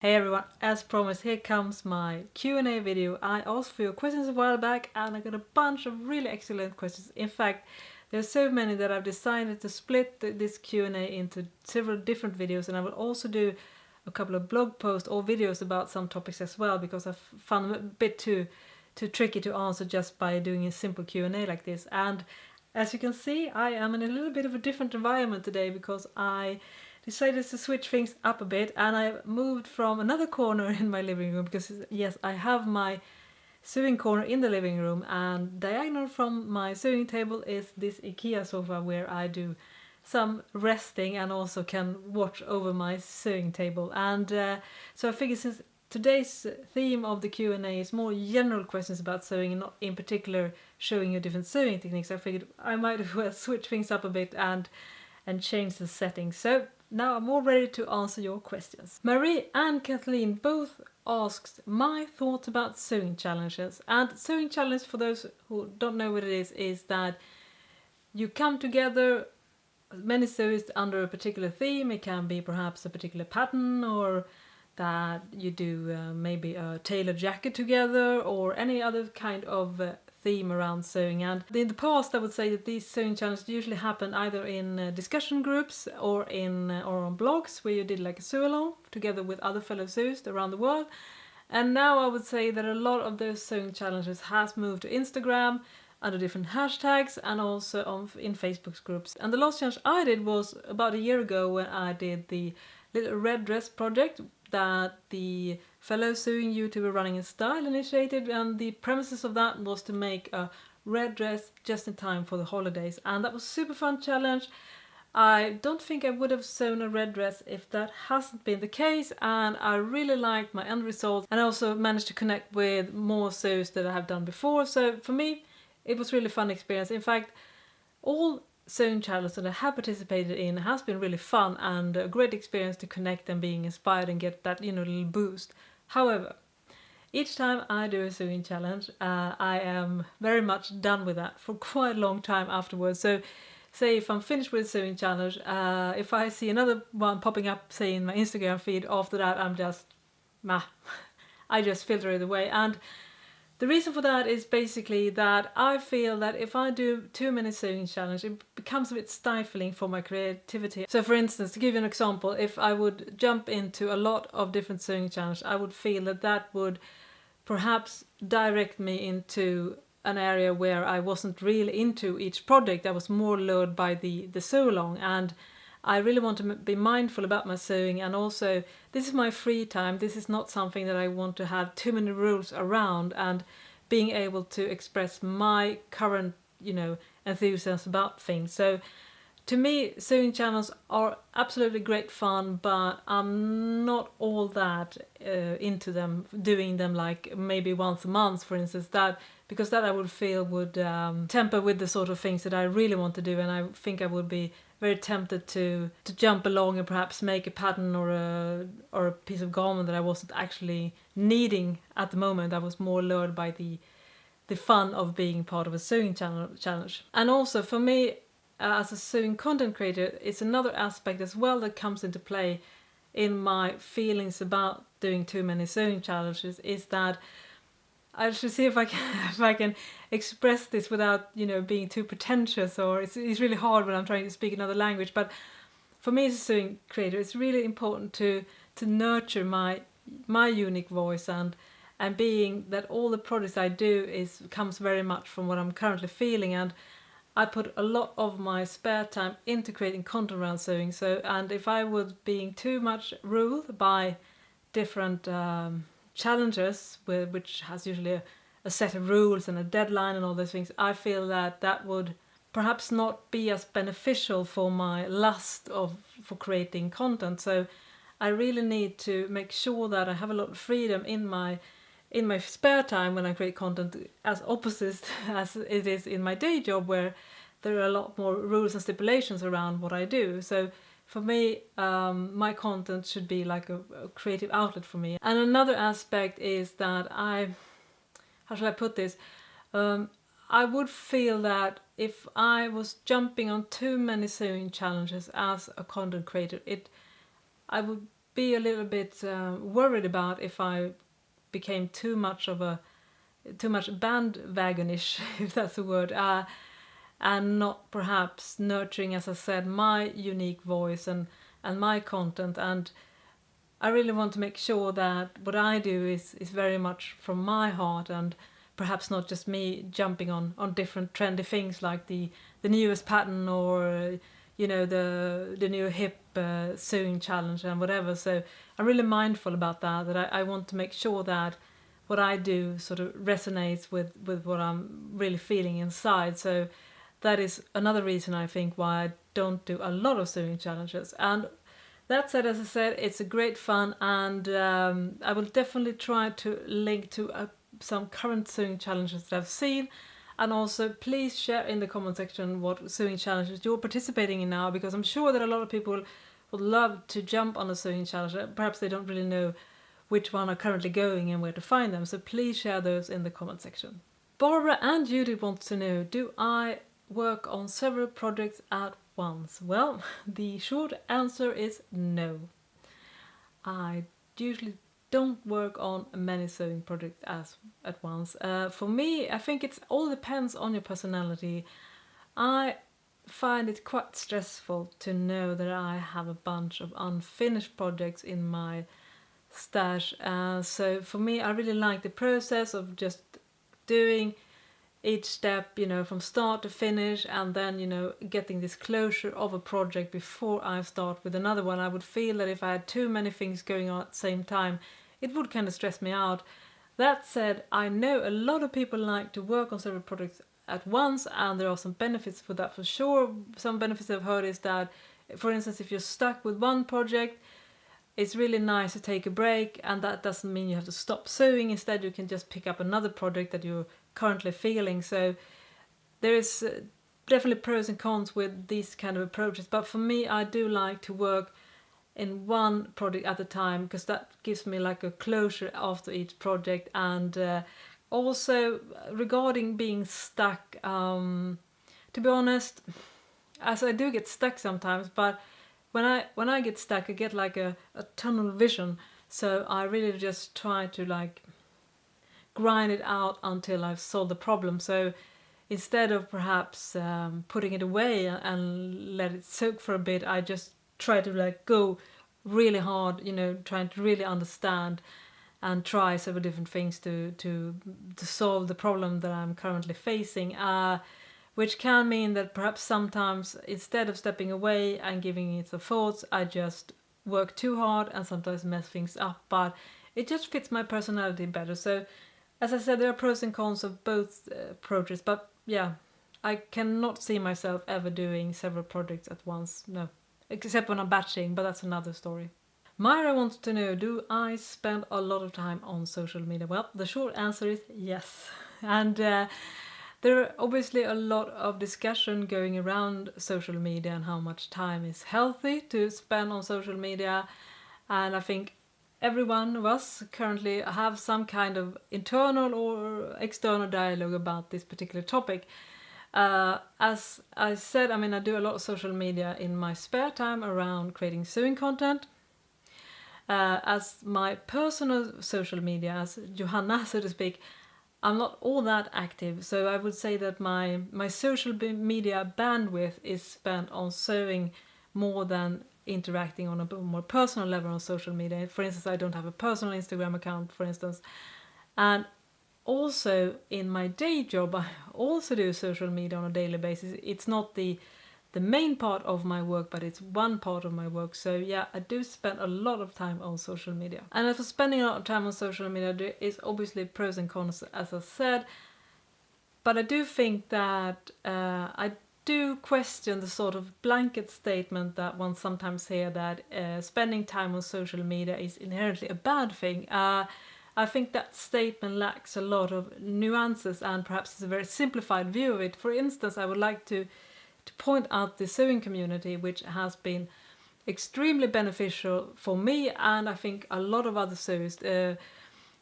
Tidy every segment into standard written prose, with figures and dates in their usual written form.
Hey everyone, as promised, here comes my Q&A video. I asked for your questions a while back and I got a bunch of really excellent questions. In fact, there's so many that I've decided to split this Q&A into several different videos, and I will also do a couple of blog posts or videos about some topics as well, because I've found them a bit too tricky to answer just by doing a simple Q&A like this. And as you can see, I am in a little bit of a different environment today because I decided to switch things up a bit, and I moved from another corner in my living room because yes, I have my sewing corner in the living room, and diagonal from my sewing table is this IKEA sofa where I do some resting and also can watch over my sewing table. And so I figured, since today's theme of the Q&A is more general questions about sewing and not in particular showing you different sewing techniques, I figured I might as well switch things up a bit and change the settings. So now I'm all ready to answer your questions. Marie and Kathleen both asked my thoughts about sewing challenges. And sewing challenge, for those who don't know what it is that you come together, many sewists, under a particular theme. It can be perhaps a particular pattern, or that you do maybe a tailored jacket together, or any other kind of theme around sewing. And in the past, I would say that these sewing challenges usually happen either in discussion groups or on blogs where you did like a sew along together with other fellow sewists around the world. And now I would say that a lot of those sewing challenges has moved to Instagram under different hashtags, and also in Facebook groups. And the last challenge I did was about a year ago, when I did the little red dress project that the fellow sewing YouTuber Running in Style initiated, and the premises of that was to make a red dress just in time for the holidays. And that was a super fun challenge. I don't think I would have sewn a red dress if that hasn't been the case, and I really liked my end result, and I also managed to connect with more sews that I have done before. So for me, it was really fun experience. In fact, all sewing challenges that I have participated in has been really fun and a great experience to connect and being inspired and get that little boost. However, each time I do a sewing challenge, I am very much done with that for quite a long time afterwards. So say if I'm finished with a sewing challenge, if I see another one popping up, say in my Instagram feed, after that I'm just meh. I just filter it away. And the reason for that is basically that I feel that if I do too many sewing challenges, it becomes a bit stifling for my creativity. So for instance, to give you an example, if I would jump into a lot of different sewing challenges, I would feel that that would perhaps direct me into an area where I wasn't really into each project. I was more lured by the sew along, and I really want to be mindful about my sewing. And also, this is my free time. This is not something that I want to have too many rules around, and being able to express my current, enthusiasm about things. So to me, sewing channels are absolutely great fun, but I'm not all that into them, doing them like maybe once a month, for instance, because that I would feel would temper with the sort of things that I really want to do, and I think I would be very tempted to jump along and perhaps make a pattern or a piece of garment that I wasn't actually needing at the moment. I was more lured by the fun of being part of a sewing challenge. And also for me, as a sewing content creator, it's another aspect as well that comes into play in my feelings about doing too many sewing challenges, is that I should see if I can express this without being too pretentious, or it's really hard when I'm trying to speak another language. But for me as a sewing creator, it's really important to nurture my unique voice, and being that all the projects I do comes very much from what I'm currently feeling, and I put a lot of my spare time into creating content around sewing. So, and if I was being too much ruled by different challenges, which has usually a set of rules and a deadline and all those things, I feel that would perhaps not be as beneficial for my lust for creating content. So I really need to make sure that I have a lot of freedom in my spare time when I create content, as opposite as it is in my day job, where there are a lot more rules and stipulations around what I do. So for me, my content should be like a creative outlet for me. And another aspect is that how shall I put this? I would feel that if I was jumping on too many sewing challenges as a content creator, I would be a little bit worried about if I became too much bandwagonish, if that's a word, and not perhaps nurturing, as I said, my unique voice and my content. And I really want to make sure that what I do is very much from my heart, and perhaps not just me jumping on different trendy things like the newest pattern, or the new hip sewing challenge and whatever. So I'm really mindful about that I want to make sure that what I do sort of resonates with what I'm really feeling inside. So that is another reason, I think, why I don't do a lot of sewing challenges. And that said, as I said, it's a great fun, and I will definitely try to link to some current sewing challenges that I've seen. And also, please share in the comment section what sewing challenges you're participating in now, because I'm sure that a lot of people would love to jump on a sewing challenge. Perhaps they don't really know which one are currently going and where to find them. So please share those in the comment section. Barbara and Judith wants to know, do I work on several projects at once? Well, the short answer is no. I usually don't work on many sewing projects at once. For me, I think it all depends on your personality. I find it quite stressful to know that I have a bunch of unfinished projects in my stash. So for me, I really like the process of just doing each step, from start to finish, and then, getting this closure of a project before I start with another one. I would feel that if I had too many things going on at the same time, it would kind of stress me out. That said, I know a lot of people like to work on several projects at once, and there are some benefits for that for sure. Some benefits I've heard is that, for instance, if you're stuck with one project, it's really nice to take a break, and that doesn't mean you have to stop sewing. Instead, you can just pick up another project that you're currently feeling. So there is definitely pros and cons with these kind of approaches, but for me, I do like to work in one project at a time, because that gives me like a closure after each project. And also regarding being stuck, to be honest, as I do get stuck sometimes, but when I get stuck, I get like a tunnel vision. So I really just try to like grind it out until I've solved the problem. So instead of perhaps putting it away and let it soak for a bit, I just try to like go really hard, trying to really understand and try several different things to solve the problem that I'm currently facing. Which can mean that perhaps sometimes, instead of stepping away and giving it some thoughts, I just work too hard and sometimes mess things up. But it just fits my personality better. So, as I said, there are pros and cons of both approaches. But yeah, I cannot see myself ever doing several projects at once. No, except when I'm batching, but that's another story. Myra wants to know, do I spend a lot of time on social media? Well, the short answer is yes. And there are obviously a lot of discussion going around social media and how much time is healthy to spend on social media. And I think every one of us currently have some kind of internal or external dialogue about this particular topic. As I said, I do a lot of social media in my spare time around creating sewing content. As my personal social media, as Johanna, so to speak, I'm not all that active, so I would say that my social media bandwidth is spent on sewing more than interacting on a more personal level on social media. For instance, I don't have a personal Instagram account, for instance. And also in my day job, I also do social media on a daily basis. It's not the main part of my work, but it's one part of my work. So yeah, I do spend a lot of time on social media. And as for spending a lot of time on social media, there is obviously pros and cons, as I said. But I do think that I do question the sort of blanket statement that one sometimes hear, that spending time on social media is inherently a bad thing. I think that statement lacks a lot of nuances, and perhaps it's a very simplified view of it. For instance, I would like to point out the sewing community, which has been extremely beneficial for me, and I think a lot of other sewers.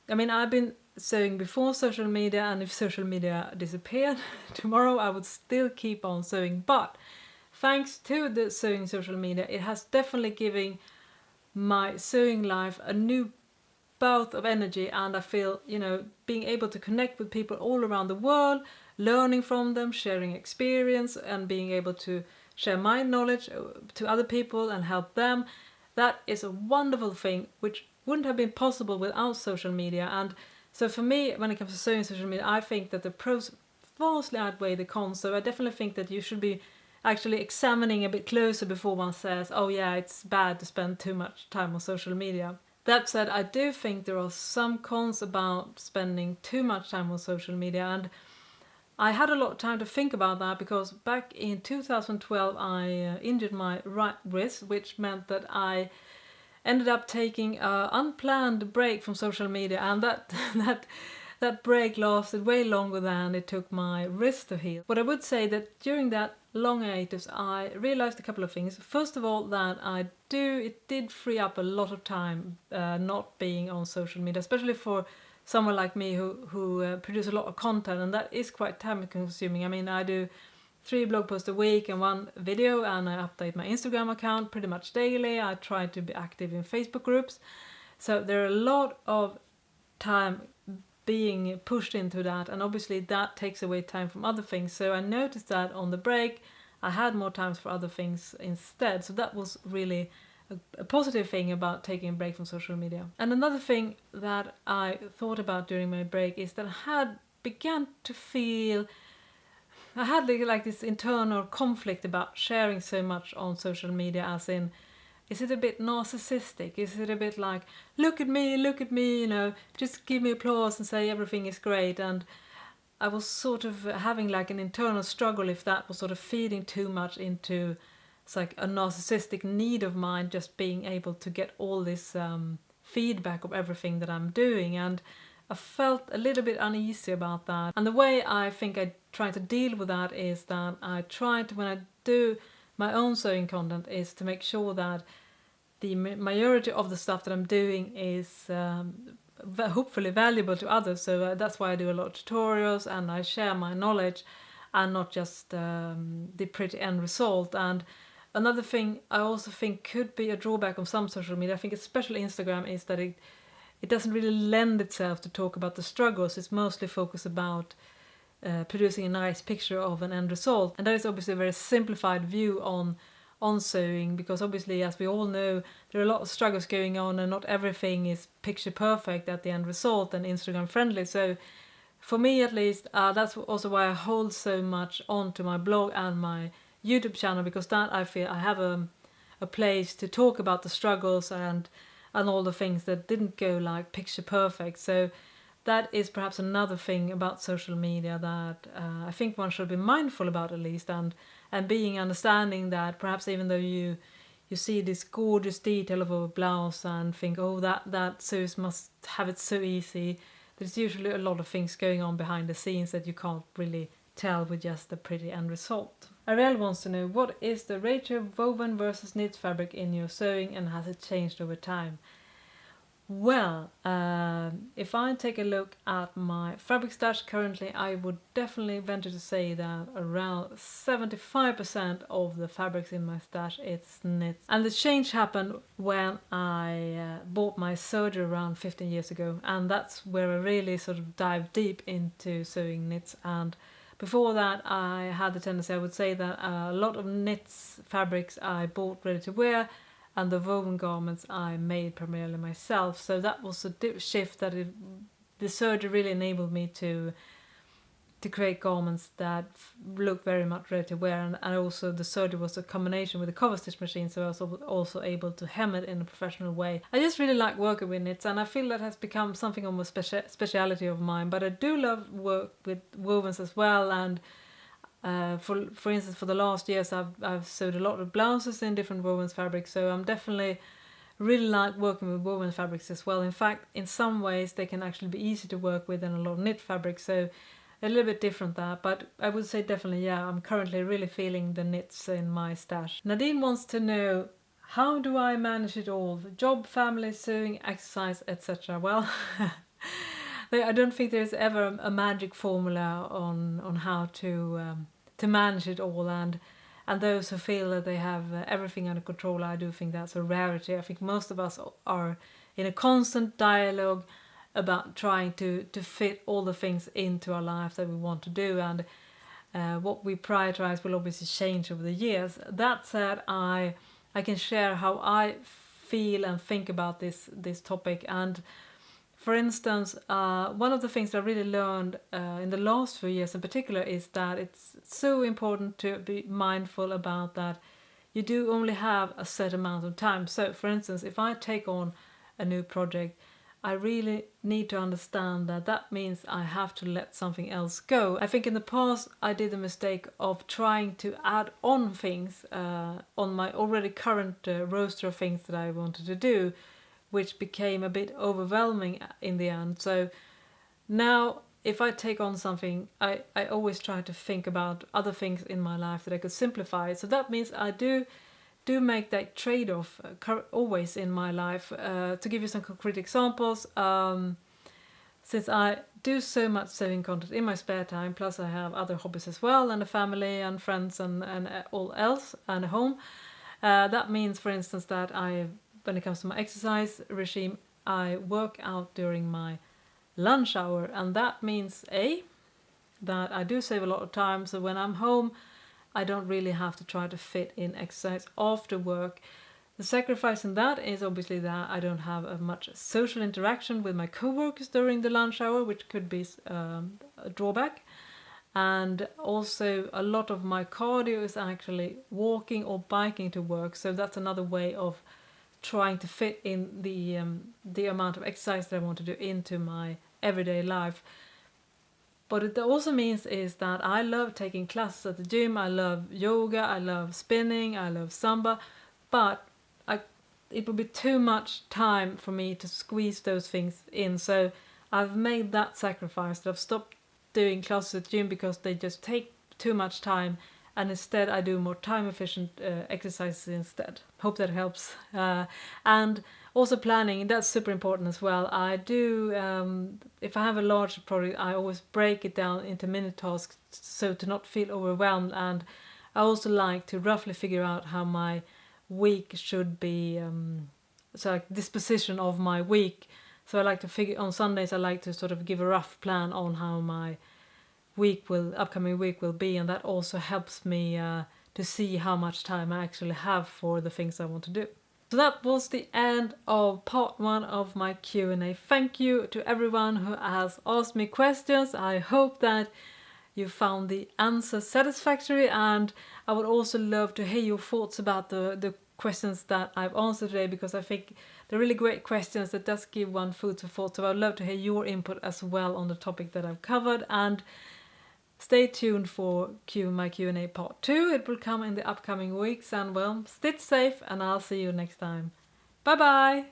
I've been sewing before social media, and if social media disappeared tomorrow, I would still keep on sewing. But thanks to the sewing social media, it has definitely given my sewing life a new bout of energy, and I feel, being able to connect with people all around the world, learning from them, sharing experience, and being able to share my knowledge to other people and help them, that is a wonderful thing which wouldn't have been possible without social media. And so for me, when it comes to sewing social media, I think that the pros vastly outweigh the cons. So I definitely think that you should be actually examining a bit closer before one says, oh yeah, it's bad to spend too much time on social media. That said, I do think there are some cons about spending too much time on social media, and I had a lot of time to think about that because back in 2012 I injured my right wrist, which meant that I ended up taking an unplanned break from social media, and that break lasted way longer than it took my wrist to heal. But I would say that during that long hiatus I realized a couple of things. First of all, that it did free up a lot of time not being on social media, especially for someone like me who produce a lot of content, and that is quite time consuming. I mean, I do 3 blog posts a week and 1 video, and I update my Instagram account pretty much daily. I try to be active in Facebook groups. So there are a lot of time being pushed into that, and obviously that takes away time from other things. So I noticed that on the break I had more times for other things instead. So that was really a positive thing about taking a break from social media. And another thing that I thought about during my break is that I had like this internal conflict about sharing so much on social media, as in, is it a bit narcissistic? Is it a bit like, look at me, just give me applause and say everything is great? And I was sort of having like an internal struggle if that was sort of feeding too much into, it's like a narcissistic need of mine, just being able to get all this feedback of everything that I'm doing. And I felt a little bit uneasy about that. And the way I think I try to deal with that is that I try to, when I do my own sewing content, is to make sure that the majority of the stuff that I'm doing is hopefully valuable to others. So that's why I do a lot of tutorials and I share my knowledge and not just the pretty end result. And another thing I also think could be a drawback of some social media, I think especially Instagram, is that it doesn't really lend itself to talk about the struggles. It's mostly focused about producing a nice picture of an end result. And that is obviously a very simplified view on sewing, because obviously, as we all know, there are a lot of struggles going on and not everything is picture perfect at the end result and Instagram friendly. So for me at least, that's also why I hold so much onto my blog and my YouTube channel, because that I feel I have a place to talk about the struggles and all the things that didn't go like picture perfect. So that is perhaps another thing about social media that I think one should be mindful about, at least, and being understanding that perhaps even though you see this gorgeous detail of a blouse and think, oh, that sewist must have it so easy, there's usually a lot of things going on behind the scenes that you can't really tell with just the pretty end result. Ariel wants to know, what is the ratio of woven versus knit fabric in your sewing, and has it changed over time? Well, if I take a look at my fabric stash currently, I would definitely venture to say that around 75% of the fabrics in my stash is knits. And the change happened when I bought my serger around 15 years ago, and that's where I really sort of dived deep into sewing knits. And before that, I had the tendency, I would say, that a lot of knits fabrics I bought ready to wear, and the woven garments I made primarily myself. So that was a shift that the serger really enabled me to create garments that look very much ready to wear. And also the serger was a combination with a cover stitch machine, so I was also able to hem it in a professional way. I just really like working with knits, and I feel that has become something of a speciality of mine. But I do love work with wovens as well, and for instance, for the last years I've sewed a lot of blouses in different woven fabrics, so I'm definitely really like working with woven fabrics as well. In fact, in some ways they can actually be easy to work with than a lot of knit fabrics, so a little bit different there. But I would say definitely, yeah, I'm currently really feeling the knits in my stash. Nadine wants to know, how do I manage it all? Job, family, sewing, exercise, etc. Well, I don't think there's ever a magic formula on how to manage it all, and And those who feel that they have everything under control, I do think that's a rarity. I think most of us are in a constant dialogue about trying to fit all the things into our life that we want to do, and what we prioritize will obviously change over the years. That said, I can share how I feel and think about this topic. And for instance, one of the things I really learned in the last few years in particular is that it's so important to be mindful about that you do only have a set amount of time. So for instance, if I take on a new project, I really need to understand that that means I have to let something else go. I think in the past I did the mistake of trying to add on things on my already current roster of things that I wanted to do, which became a bit overwhelming in the end. So now if I take on something, I always try to think about other things in my life that I could simplify. So that means I do make that trade-off always in my life. To give you some concrete examples, since I do so much sewing content in my spare time, plus I have other hobbies as well, and a family and friends and all else, and a home, that means, for instance, that when it comes to my exercise regime, I work out during my lunch hour, and that means that I do save a lot of time. So when I'm home, I don't really have to try to fit in exercise after work. The sacrifice in that is obviously that I don't have much social interaction with my co-workers during the lunch hour, which could be a drawback. And also a lot of my cardio is actually walking or biking to work. So that's another way of trying to fit in the amount of exercise that I want to do into my everyday life. But it also means is that I love taking classes at the gym, I love yoga, I love spinning, I love Zumba, but it would be too much time for me to squeeze those things in. So I've made that sacrifice. I've stopped doing classes at the gym because they just take too much time, and instead I do more time efficient exercises instead. Hope that helps. And also planning, that's super important as well. I do, if I have a large project, I always break it down into mini tasks so to not feel overwhelmed. And I also like to roughly figure out how my week should be, so like disposition of my week. So I like to figure, on Sundays I like to sort of give a rough plan on how my upcoming week will be, and that also helps me to see how much time I actually have for the things I want to do. So that was the end of part 1 of my Q&A. Thank you to everyone who has asked me questions. I hope that you found the answers satisfactory, and I would also love to hear your thoughts about the questions that I've answered today, because I think they're really great questions that does give one food for thought. So I'd love to hear your input as well on the topic that I've covered, and stay tuned for my Q&A part 2. It will come in the upcoming weeks, and well, stay safe and I'll see you next time. Bye bye!